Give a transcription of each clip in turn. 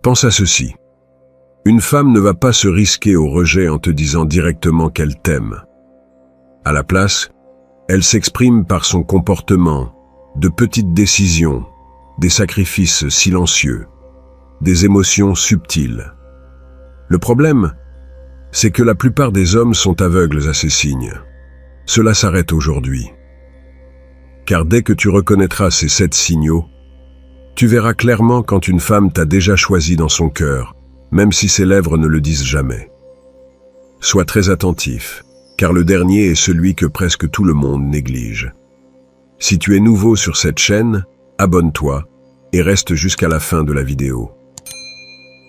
Pense à ceci. Une femme ne va pas se risquer au rejet en te disant directement qu'elle t'aime. À la place, elle s'exprime par son comportement, de petites décisions, des sacrifices silencieux, des émotions subtiles. Le problème, c'est que la plupart des hommes sont aveugles à ces signes. Cela s'arrête aujourd'hui. Car dès que tu reconnaîtras ces 7 signaux, tu verras clairement quand une femme t'a déjà choisi dans son cœur, même si ses lèvres ne le disent jamais. Sois très attentif, car le dernier est celui que presque tout le monde néglige. Si tu es nouveau sur cette chaîne, abonne-toi et reste jusqu'à la fin de la vidéo.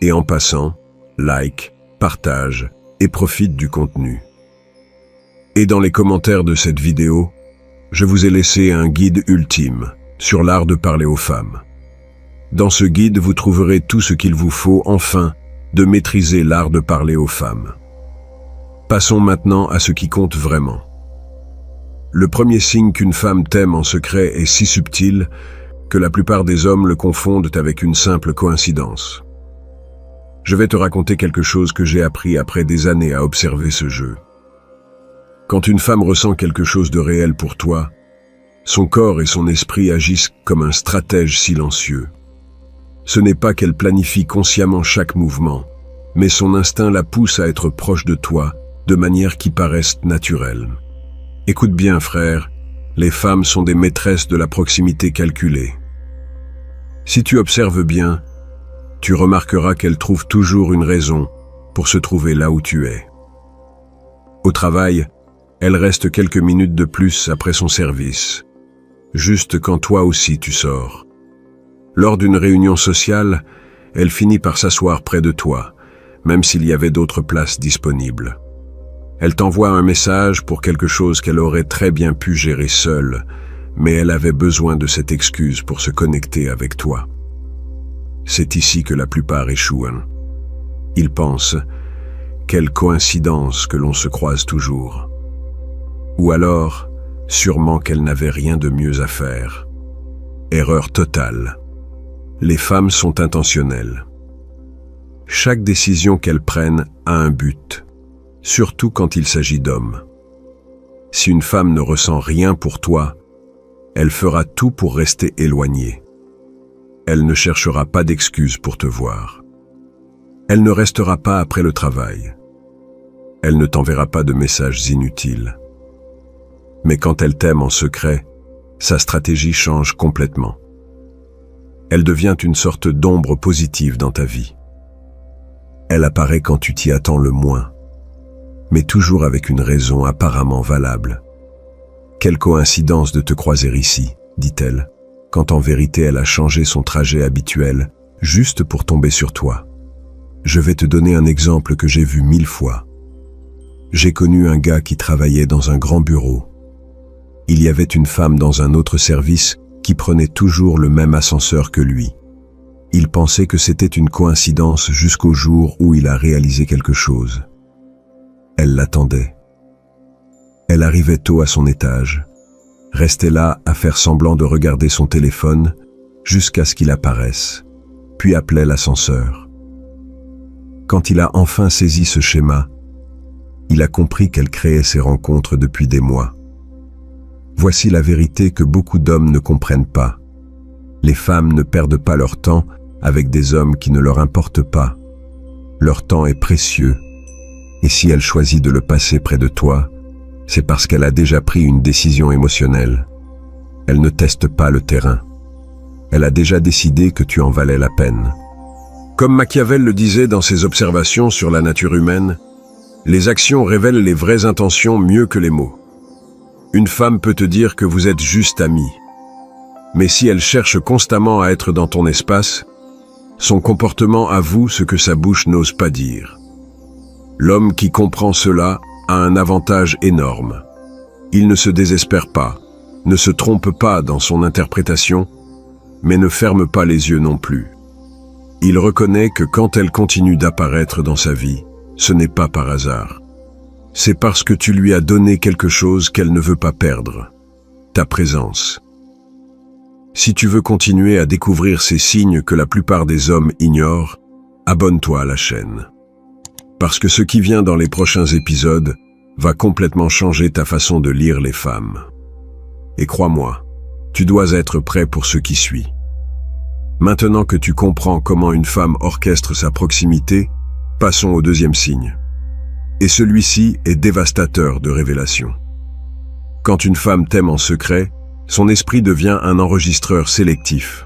Et en passant, like, partage et profite du contenu. Et dans les commentaires de cette vidéo, je vous ai laissé un guide ultime sur l'art de parler aux femmes. Dans ce guide, vous trouverez tout ce qu'il vous faut enfin de maîtriser l'art de parler aux femmes. Passons maintenant à ce qui compte vraiment. Le premier signe qu'une femme t'aime en secret est si subtil que la plupart des hommes le confondent avec une simple coïncidence. Je vais te raconter quelque chose que j'ai appris après des années à observer ce jeu. Quand une femme ressent quelque chose de réel pour toi, son corps et son esprit agissent comme un stratège silencieux. Ce n'est pas qu'elle planifie consciemment chaque mouvement, mais son instinct la pousse à être proche de toi de manière qui paraisse naturelle. Écoute bien, frère, les femmes sont des maîtresses de la proximité calculée. Si tu observes bien, tu remarqueras qu'elles trouvent toujours une raison pour se trouver là où tu es. Au travail, elle reste quelques minutes de plus après son service, juste quand toi aussi tu sors. Lors d'une réunion sociale, elle finit par s'asseoir près de toi, même s'il y avait d'autres places disponibles. Elle t'envoie un message pour quelque chose qu'elle aurait très bien pu gérer seule, mais elle avait besoin de cette excuse pour se connecter avec toi. C'est ici que la plupart échouent. Ils pensent « Quelle coïncidence que l'on se croise toujours !» Ou alors, sûrement qu'elle n'avait rien de mieux à faire. Erreur totale. Les femmes sont intentionnelles. Chaque décision qu'elles prennent a un but, surtout quand il s'agit d'hommes. Si une femme ne ressent rien pour toi, elle fera tout pour rester éloignée. Elle ne cherchera pas d'excuses pour te voir. Elle ne restera pas après le travail. Elle ne t'enverra pas de messages inutiles. Mais quand elle t'aime en secret, sa stratégie change complètement. Elle devient une sorte d'ombre positive dans ta vie. Elle apparaît quand tu t'y attends le moins, mais toujours avec une raison apparemment valable. Quelle coïncidence de te croiser ici, dit-elle, quand en vérité elle a changé son trajet habituel, juste pour tomber sur toi. Je vais te donner un exemple que j'ai vu 1000 fois. J'ai connu un gars qui travaillait dans un grand bureau. Il y avait une femme dans un autre service qui prenait toujours le même ascenseur que lui. Il pensait que c'était une coïncidence jusqu'au jour où il a réalisé quelque chose. Elle l'attendait. Elle arrivait tôt à son étage, restait là à faire semblant de regarder son téléphone jusqu'à ce qu'il apparaisse, puis appelait l'ascenseur. Quand il a enfin saisi ce schéma, il a compris qu'elle créait ces rencontres depuis des mois. Voici la vérité que beaucoup d'hommes ne comprennent pas. Les femmes ne perdent pas leur temps avec des hommes qui ne leur importent pas. Leur temps est précieux, et si elle choisit de le passer près de toi, c'est parce qu'elle a déjà pris une décision émotionnelle. Elle ne teste pas le terrain. Elle a déjà décidé que tu en valais la peine. Comme Machiavel le disait dans ses observations sur la nature humaine, les actions révèlent les vraies intentions mieux que les mots. Une femme peut te dire que vous êtes juste amis. Mais si elle cherche constamment à être dans ton espace, son comportement avoue ce que sa bouche n'ose pas dire. L'homme qui comprend cela a un avantage énorme. Il ne se désespère pas, ne se trompe pas dans son interprétation, mais ne ferme pas les yeux non plus. Il reconnaît que quand elle continue d'apparaître dans sa vie, ce n'est pas par hasard. C'est parce que tu lui as donné quelque chose qu'elle ne veut pas perdre, ta présence. Si tu veux continuer à découvrir ces signes que la plupart des hommes ignorent, abonne-toi à la chaîne. Parce que ce qui vient dans les prochains épisodes va complètement changer ta façon de lire les femmes. Et crois-moi, tu dois être prêt pour ce qui suit. Maintenant que tu comprends comment une femme orchestre sa proximité, passons au deuxième signe. Et celui-ci est dévastateur de révélation. Quand une femme t'aime en secret, son esprit devient un enregistreur sélectif.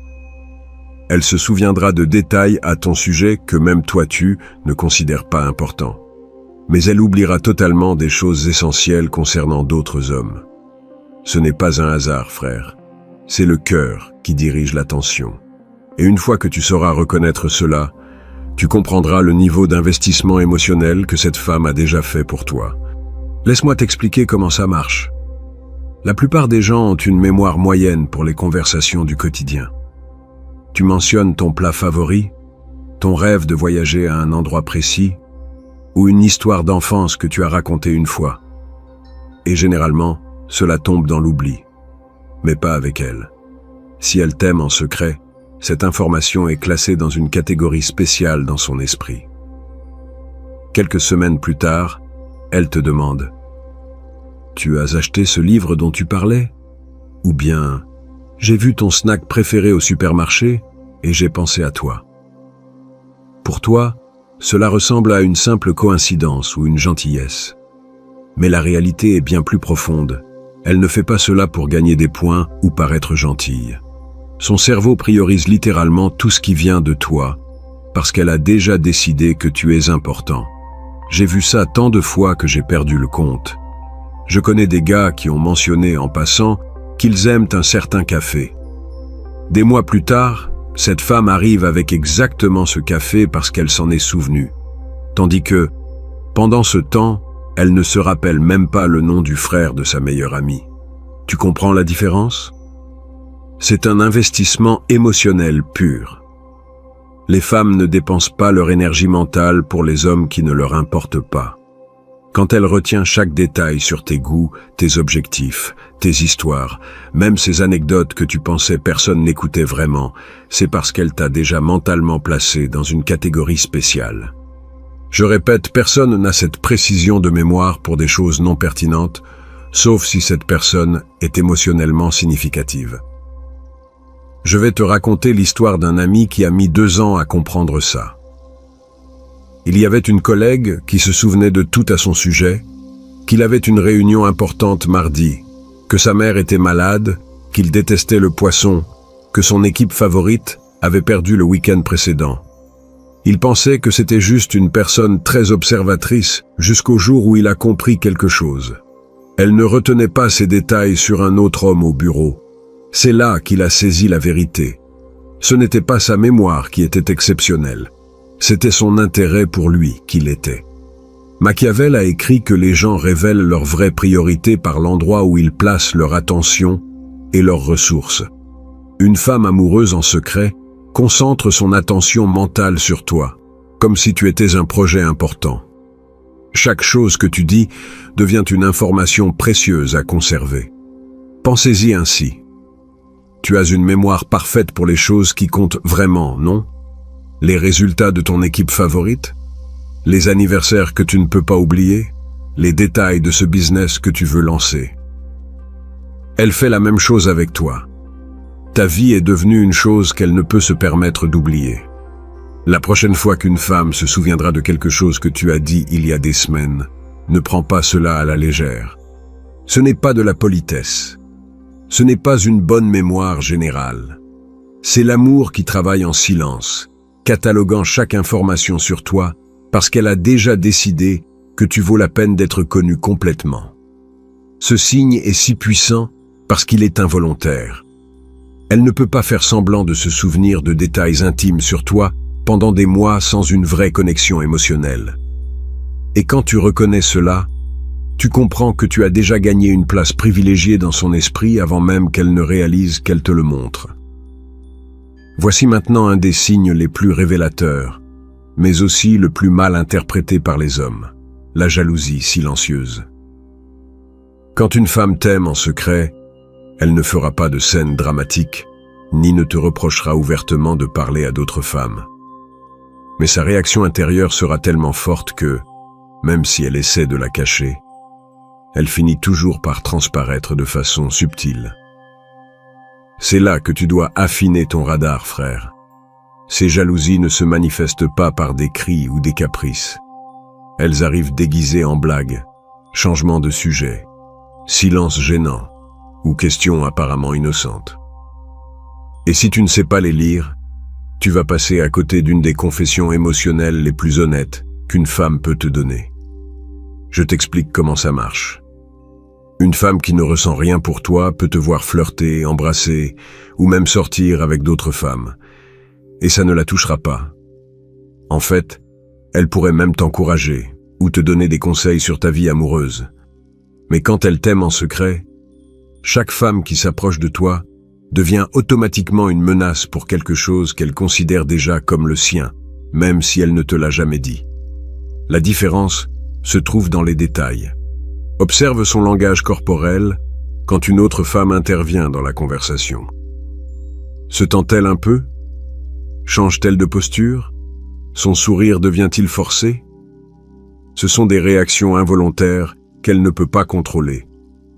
Elle se souviendra de détails à ton sujet que même toi tu ne considères pas importants. Mais elle oubliera totalement des choses essentielles concernant d'autres hommes. Ce n'est pas un hasard, frère. C'est le cœur qui dirige l'attention. Et une fois que tu sauras reconnaître cela, tu comprendras le niveau d'investissement émotionnel que cette femme a déjà fait pour toi. Laisse-moi t'expliquer comment ça marche. La plupart des gens ont une mémoire moyenne pour les conversations du quotidien. Tu mentionnes ton plat favori, ton rêve de voyager à un endroit précis, ou une histoire d'enfance que tu as racontée une fois. Et généralement, cela tombe dans l'oubli. Mais pas avec elle. Si elle t'aime en secret, cette information est classée dans une catégorie spéciale dans son esprit. Quelques semaines plus tard, elle te demande « Tu as acheté ce livre dont tu parlais ?» Ou bien « J'ai vu ton snack préféré au supermarché et j'ai pensé à toi. » Pour toi, cela ressemble à une simple coïncidence ou une gentillesse. Mais la réalité est bien plus profonde. Elle ne fait pas cela pour gagner des points ou paraître gentille. Son cerveau priorise littéralement tout ce qui vient de toi, parce qu'elle a déjà décidé que tu es important. J'ai vu ça tant de fois que j'ai perdu le compte. Je connais des gars qui ont mentionné en passant qu'ils aiment un certain café. Des mois plus tard, cette femme arrive avec exactement ce café parce qu'elle s'en est souvenue. Tandis que, pendant ce temps, elle ne se rappelle même pas le nom du frère de sa meilleure amie. Tu comprends la différence ? C'est un investissement émotionnel pur. Les femmes ne dépensent pas leur énergie mentale pour les hommes qui ne leur importent pas. Quand elle retient chaque détail sur tes goûts, tes objectifs, tes histoires, même ces anecdotes que tu pensais personne n'écoutait vraiment, c'est parce qu'elle t'a déjà mentalement placé dans une catégorie spéciale. Je répète, personne n'a cette précision de mémoire pour des choses non pertinentes, sauf si cette personne est émotionnellement significative. Je vais te raconter l'histoire d'un ami qui a mis 2 ans à comprendre ça. Il y avait une collègue qui se souvenait de tout à son sujet, qu'il avait une réunion importante mardi, que sa mère était malade, qu'il détestait le poisson, que son équipe favorite avait perdu le week-end précédent. Il pensait que c'était juste une personne très observatrice jusqu'au jour où il a compris quelque chose. Elle ne retenait pas ces détails sur un autre homme au bureau. C'est là qu'il a saisi la vérité. Ce n'était pas sa mémoire qui était exceptionnelle. C'était son intérêt pour lui qui l'était. Machiavel a écrit que les gens révèlent leurs vraies priorités par l'endroit où ils placent leur attention et leurs ressources. Une femme amoureuse en secret concentre son attention mentale sur toi, comme si tu étais un projet important. Chaque chose que tu dis devient une information précieuse à conserver. Pensez-y ainsi. Tu as une mémoire parfaite pour les choses qui comptent vraiment, non ? Les résultats de ton équipe favorite ? Les anniversaires que tu ne peux pas oublier ? Les détails de ce business que tu veux lancer ? Elle fait la même chose avec toi. Ta vie est devenue une chose qu'elle ne peut se permettre d'oublier. La prochaine fois qu'une femme se souviendra de quelque chose que tu as dit il y a des semaines, ne prends pas cela à la légère. Ce n'est pas de la politesse. Ce n'est pas une bonne mémoire générale. C'est l'amour qui travaille en silence, cataloguant chaque information sur toi parce qu'elle a déjà décidé que tu vaux la peine d'être connu complètement. Ce signe est si puissant parce qu'il est involontaire. Elle ne peut pas faire semblant de se souvenir de détails intimes sur toi pendant des mois sans une vraie connexion émotionnelle. Et quand tu reconnais cela, tu comprends que tu as déjà gagné une place privilégiée dans son esprit avant même qu'elle ne réalise qu'elle te le montre. Voici maintenant un des signes les plus révélateurs, mais aussi le plus mal interprété par les hommes, la jalousie silencieuse. Quand une femme t'aime en secret, elle ne fera pas de scènes dramatiques, ni ne te reprochera ouvertement de parler à d'autres femmes. Mais sa réaction intérieure sera tellement forte que, même si elle essaie de la cacher, elle finit toujours par transparaître de façon subtile. C'est là que tu dois affiner ton radar, frère. Ces jalousies ne se manifestent pas par des cris ou des caprices. Elles arrivent déguisées en blagues, changement de sujet, silence gênant ou questions apparemment innocentes. Et si tu ne sais pas les lire, tu vas passer à côté d'une des confessions émotionnelles les plus honnêtes qu'une femme peut te donner. Je t'explique comment ça marche. Une femme qui ne ressent rien pour toi peut te voir flirter, embrasser ou même sortir avec d'autres femmes. Et ça ne la touchera pas. En fait, elle pourrait même t'encourager ou te donner des conseils sur ta vie amoureuse. Mais quand elle t'aime en secret, chaque femme qui s'approche de toi devient automatiquement une menace pour quelque chose qu'elle considère déjà comme le sien, même si elle ne te l'a jamais dit. La différence se trouve dans les détails. Observe son langage corporel quand une autre femme intervient dans la conversation. Se tend-elle un peu? Change-t-elle de posture? Son sourire devient-il forcé? Ce sont des réactions involontaires qu'elle ne peut pas contrôler,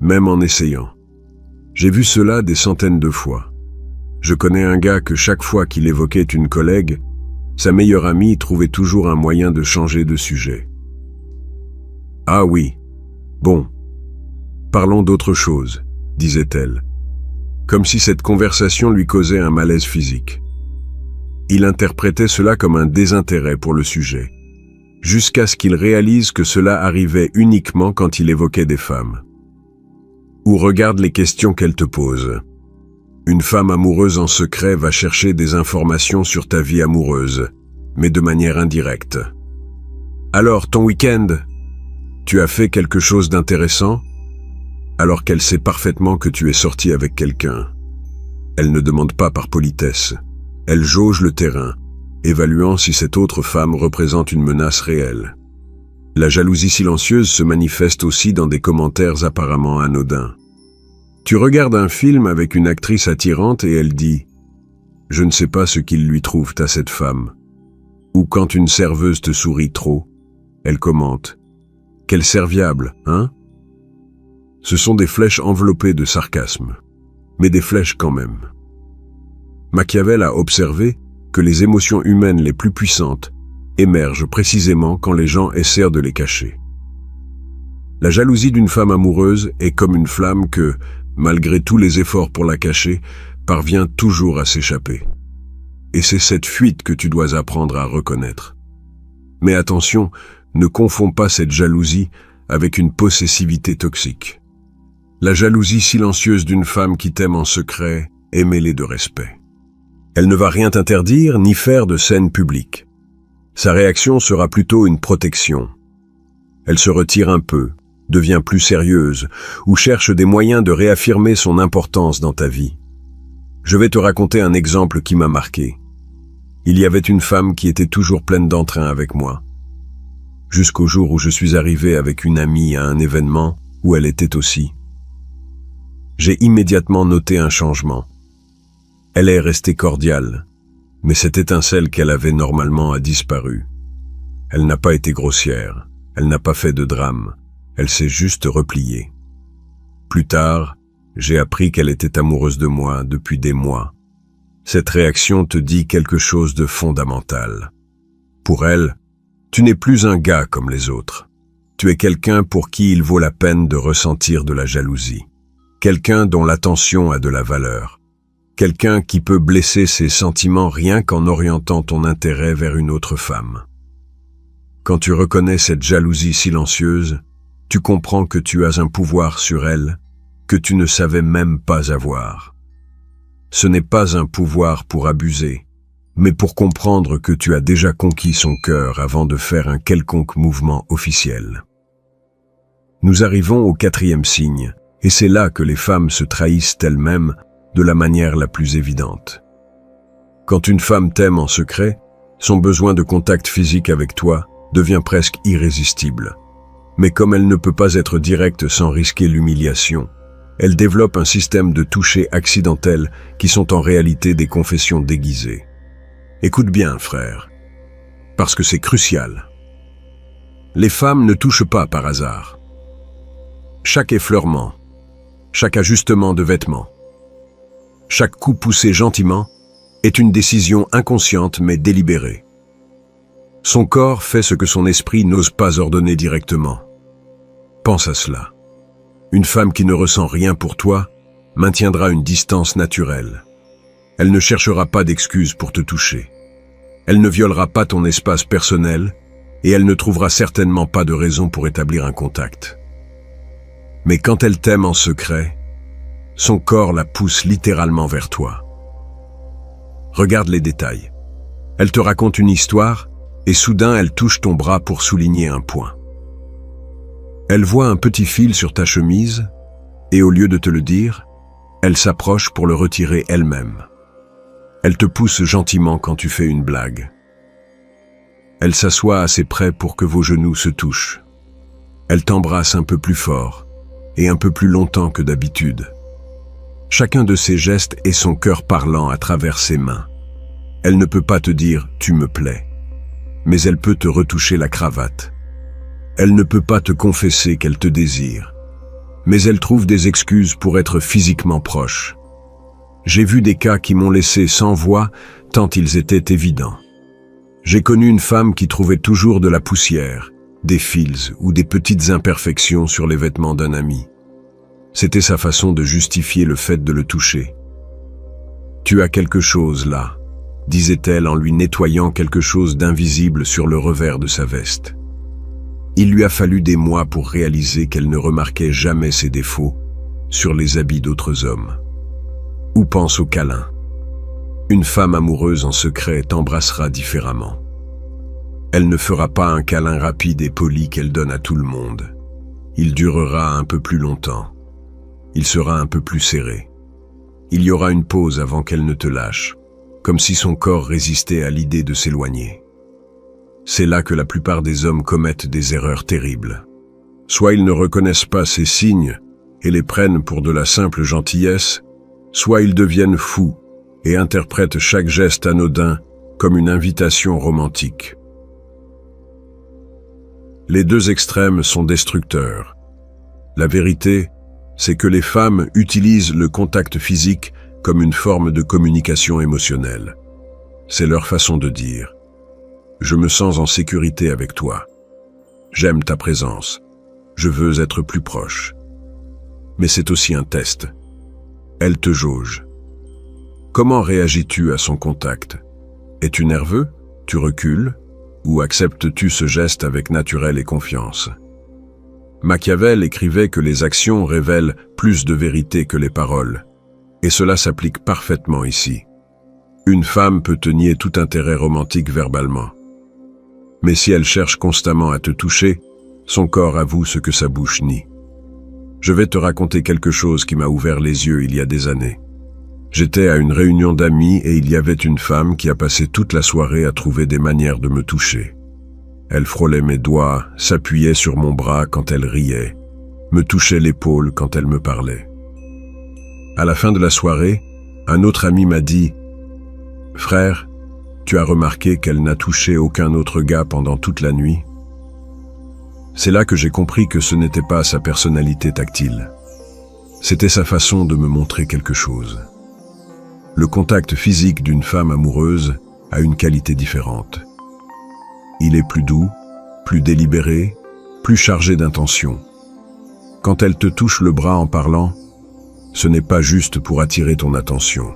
même en essayant. J'ai vu cela des centaines de fois. Je connais un gars que chaque fois qu'il évoquait une collègue, sa meilleure amie trouvait toujours un moyen de changer de sujet. Ah oui, bon, parlons d'autre chose, disait-elle, comme si cette conversation lui causait un malaise physique. Il interprétait cela comme un désintérêt pour le sujet, jusqu'à ce qu'il réalise que cela arrivait uniquement quand il évoquait des femmes. Ou regarde les questions qu'elle te pose. Une femme amoureuse en secret va chercher des informations sur ta vie amoureuse, mais de manière indirecte. Alors, ton week-end, tu as fait quelque chose d'intéressant? Alors qu'elle sait parfaitement que tu es sorti avec quelqu'un. Elle ne demande pas par politesse. Elle jauge le terrain, évaluant si cette autre femme représente une menace réelle. La jalousie silencieuse se manifeste aussi dans des commentaires apparemment anodins. Tu regardes un film avec une actrice attirante et elle dit « Je ne sais pas ce qu'ils lui trouvent à cette femme ». Ou quand une serveuse te sourit trop, elle commente « Quelle serviable, hein ?» Ce sont des flèches enveloppées de sarcasme, mais des flèches quand même. Machiavel a observé que les émotions humaines les plus puissantes émergent précisément quand les gens essaient de les cacher. La jalousie d'une femme amoureuse est comme une flamme que, malgré tous les efforts pour la cacher, parvient toujours à s'échapper. Et c'est cette fuite que tu dois apprendre à reconnaître. Mais attention, ne confonds pas cette jalousie avec une possessivité toxique. La jalousie silencieuse d'une femme qui t'aime en secret est mêlée de respect. Elle ne va rien t'interdire ni faire de scène publique. Sa réaction sera plutôt une protection. Elle se retire un peu, devient plus sérieuse, ou cherche des moyens de réaffirmer son importance dans ta vie. Je vais te raconter un exemple qui m'a marqué. Il y avait une femme qui était toujours pleine d'entrain avec moi. Jusqu'au jour où je suis arrivé avec une amie à un événement où elle était aussi. J'ai immédiatement noté un changement. Elle est restée cordiale, mais cette étincelle qu'elle avait normalement a disparu. Elle n'a pas été grossière, elle n'a pas fait de drame, elle s'est juste repliée. Plus tard, j'ai appris qu'elle était amoureuse de moi depuis des mois. Cette réaction te dit quelque chose de fondamental. Pour elle, tu n'es plus un gars comme les autres. Tu es quelqu'un pour qui il vaut la peine de ressentir de la jalousie. Quelqu'un dont l'attention a de la valeur. Quelqu'un qui peut blesser ses sentiments rien qu'en orientant ton intérêt vers une autre femme. Quand tu reconnais cette jalousie silencieuse, tu comprends que tu as un pouvoir sur elle que tu ne savais même pas avoir. Ce n'est pas un pouvoir pour abuser, mais pour comprendre que tu as déjà conquis son cœur avant de faire un quelconque mouvement officiel. Nous arrivons au 4e signe, et c'est là que les femmes se trahissent elles-mêmes de la manière la plus évidente. Quand une femme t'aime en secret, son besoin de contact physique avec toi devient presque irrésistible. Mais comme elle ne peut pas être directe sans risquer l'humiliation, elle développe un système de toucher accidentels qui sont en réalité des confessions déguisées. Écoute bien, frère. parce que c'est crucial. Les femmes ne touchent pas par hasard. Chaque effleurement, chaque ajustement de vêtements, chaque coup poussé gentiment est une décision inconsciente mais délibérée. Son corps fait ce que son esprit n'ose pas ordonner directement. Pense à cela. Une femme qui ne ressent rien pour toi maintiendra une distance naturelle. Elle ne cherchera pas d'excuses pour te toucher. Elle ne violera pas ton espace personnel et elle ne trouvera certainement pas de raison pour établir un contact. Mais quand elle t'aime en secret, son corps la pousse littéralement vers toi. Regarde les détails. Elle te raconte une histoire et soudain elle touche ton bras pour souligner un point. Elle voit un petit fil sur ta chemise et au lieu de te le dire, elle s'approche pour le retirer elle-même. Elle te pousse gentiment quand tu fais une blague. Elle s'assoit assez près pour que vos genoux se touchent. Elle t'embrasse un peu plus fort et un peu plus longtemps que d'habitude. Chacun de ces gestes est son cœur parlant à travers ses mains. Elle ne peut pas te dire « tu me plais », mais elle peut te retoucher la cravate. Elle ne peut pas te confesser qu'elle te désire, mais elle trouve des excuses pour être physiquement proche. J'ai vu des cas qui m'ont laissé sans voix tant ils étaient évidents. J'ai connu une femme qui trouvait toujours de la poussière, des fils ou des petites imperfections sur les vêtements d'un ami. C'était sa façon de justifier le fait de le toucher. « Tu as quelque chose là », disait-elle en lui nettoyant quelque chose d'invisible sur le revers de sa veste. Il lui a fallu des mois pour réaliser qu'elle ne remarquait jamais ses défauts sur les habits d'autres hommes. Ou pense au câlin. Une femme amoureuse en secret t'embrassera différemment. Elle ne fera pas un câlin rapide et poli qu'elle donne à tout le monde. Il durera un peu plus longtemps. Il sera un peu plus serré. Il y aura une pause avant qu'elle ne te lâche, comme si son corps résistait à l'idée de s'éloigner. C'est là que la plupart des hommes commettent des erreurs terribles. Soit ils ne reconnaissent pas ces signes et les prennent pour de la simple gentillesse, soit ils deviennent fous et interprètent chaque geste anodin comme une invitation romantique. Les deux extrêmes sont destructeurs. La vérité, c'est que les femmes utilisent le contact physique comme une forme de communication émotionnelle. C'est leur façon de dire « Je me sens en sécurité avec toi. J'aime ta présence. Je veux être plus proche. » Mais c'est aussi un test. Elle te jauge. Comment réagis-tu à son contact? Es-tu nerveux? Tu recules? Ou acceptes-tu ce geste avec naturel et confiance? Machiavel écrivait que les actions révèlent plus de vérité que les paroles. Et cela s'applique parfaitement ici. Une femme peut te nier tout intérêt romantique verbalement. Mais si elle cherche constamment à te toucher, son corps avoue ce que sa bouche nie. Je vais te raconter quelque chose qui m'a ouvert les yeux il y a des années. J'étais à une réunion d'amis et il y avait une femme qui a passé toute la soirée à trouver des manières de me toucher. Elle frôlait mes doigts, s'appuyait sur mon bras quand elle riait, me touchait l'épaule quand elle me parlait. À la fin de la soirée, un autre ami m'a dit « Frère, tu as remarqué qu'elle n'a touché aucun autre gars pendant toute la nuit ?» C'est là que j'ai compris que ce n'était pas sa personnalité tactile. C'était sa façon de me montrer quelque chose. Le contact physique d'une femme amoureuse a une qualité différente. Il est plus doux, plus délibéré, plus chargé d'intention. Quand elle te touche le bras en parlant, ce n'est pas juste pour attirer ton attention.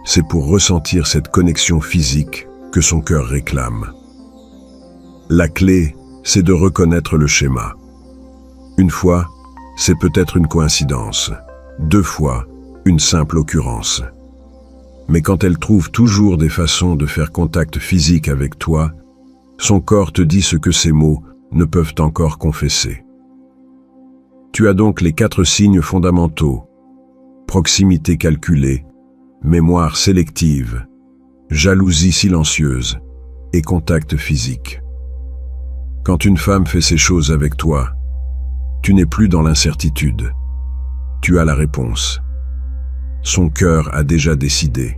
C'est pour ressentir cette connexion physique que son cœur réclame. La clé, c'est de reconnaître le schéma. Une fois, c'est peut-être une coïncidence. 2 fois, une simple occurrence. Mais quand elle trouve toujours des façons de faire contact physique avec toi, son corps te dit ce que ces mots ne peuvent encore confesser. Tu as donc les 4 signes fondamentaux: proximité calculée, mémoire sélective, jalousie silencieuse et contact physique. Quand une femme fait ces choses avec toi, tu n'es plus dans l'incertitude. Tu as la réponse. Son cœur a déjà décidé.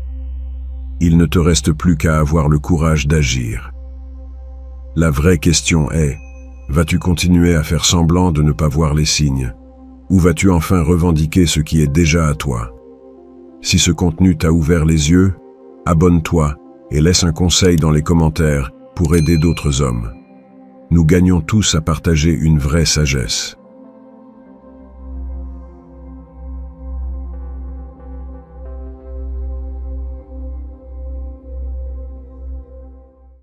Il ne te reste plus qu'à avoir le courage d'agir. La vraie question est, vas-tu continuer à faire semblant de ne pas voir les signes? Ou vas-tu enfin revendiquer ce qui est déjà à toi? Si ce contenu t'a ouvert les yeux, abonne-toi et laisse un conseil dans les commentaires pour aider d'autres hommes. Nous gagnons tous à partager une vraie sagesse.